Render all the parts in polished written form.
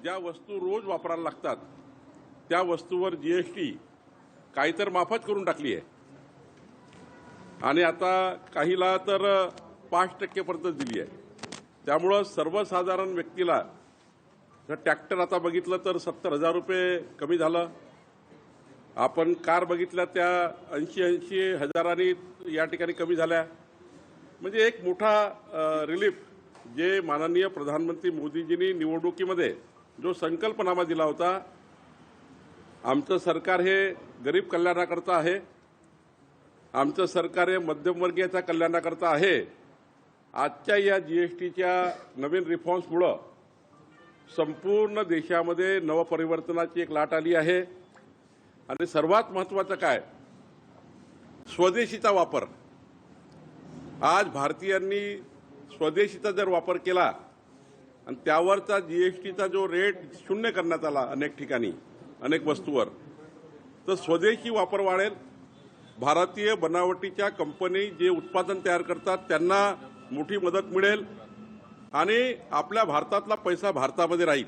ज्या वस्तू रोज वापरायला लागतात त्या वस्तूवर जीएसटी काही तर माफच करून टाकली आहे आणि आता काहीला तर 5% पर्यंत दिली आहे। त्यामुळे सर्वसाधारण व्यक्तीला ट्रॅक्टर आता बघितलं तर 70,000 रुपये कमी झालं। आपण कार बघितल्या त्या 80 हजारांनी या ठिकाणी कमी झाल्या। म्हणजे एक मोठा रिलीफ जे माननीय प्रधानमंत्री मोदीजींनी निवडणुकीमध्ये जो संकल्पनामा दिला होता, आमचं सरकार हे गरीब कल्याणाकरता आहे, आमचं सरकार हे मध्यमवर्गीयाच्या कल्याणाकरता आहे। आजच्या या जीएसटीच्या नवीन रिफॉर्म्समुळे संपूर्ण देशामध्ये नवपरिवर्तनाची एक लाट आली आहे आणि सर्वात महत्त्वाचं काय, स्वदेशीचा वापर। आज भारतीयांनी स्वदेशीचा जर वापर केला आणि त्यावरचा जीएसटीचा जो रेट शून्य करण्यात आला अनेक ठिकाणी अनेक वस्तूवर, तर स्वदेशी वापर वाढेल। भारतीय बनावटीच्या कंपनी जे उत्पादन तयार करतात त्यांना मोठी मदत मिळेल आणि आपल्या भारतातला पैसा भारतामध्ये राहील।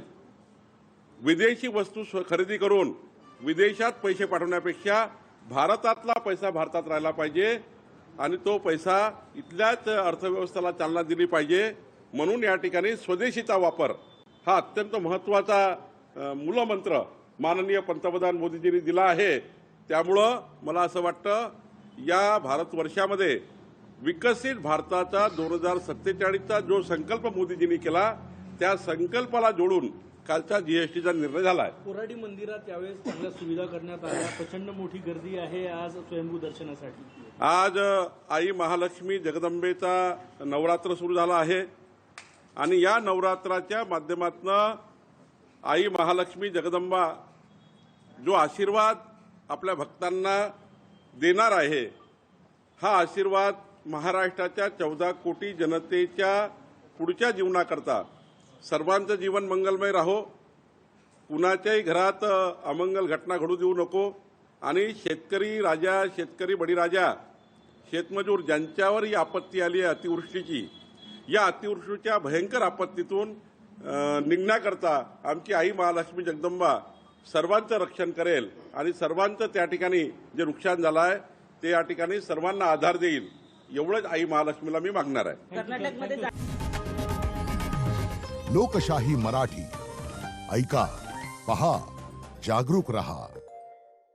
विदेशी वस्तू खरेदी करून विदेशात पैसे पाठवण्यापेक्षा भारतातला पैसा भारतात राहिला पाहिजे आणि तो पैसा इथल्याच अर्थव्यवस्थेला चालना दिली पाहिजे। म्हणून या ठिकाणी स्वदेशीचा वापर हा अत्यंत महत्त्वाचा मूलमंत्र माननीय पंतप्रधान मोदीजींनी दिला आहे। त्यामुळं मला असं वाटतं या भारतवर्षामध्ये विकसित भारताचा 2047चा जो संकल्प मोदीजींनी केला त्या संकल्पाला जोडून कालचा जीएसटीचा निर्णय झाला आहे। कोराडी मंदिरात यावेळेस चांगल्या सुविधा करण्यात आल्या, प्रचंड मोठी गर्दी आहे आज स्वयंभू दर्शनासाठी। आज आई महालक्ष्मी जगदंबेचा नवरात्र सुरू झाला आहे आणि या नवरात्राच्या माध्यमातून आई महालक्ष्मी जगदंबा जो आशीर्वाद आपल्या भक्तांना देणार आहे, हा आशीर्वाद महाराष्ट्राच्या 14 कोटी जनतेच्या पुढच्या जीवनाकरता सर्वांचं जीवन मंगलमय राहो, कुणाच्याही घरात अमंगल घटना घडू देऊ नको आणि शेतकरी राजा, शेतकरी बळीराजा, शेतमजूर ज्यांच्यावर ही आपत्ती आली आहे अतिवृष्टीची, या अतिवृष्टीच्या भयंकर आपत्तीतून निघण्याकरता आमची आई महालक्ष्मी जगदंबा सर्वांचं रक्षण करेल आणि सर्वांचं त्या ठिकाणी जे नुकसान झालं आहे ते या ठिकाणी सर्वांना आधार देईल, एवढंच आई महालक्ष्मीला मी मागणार आहे। लोकशाही मराठी ऐका, पहा, जागरूक रहा।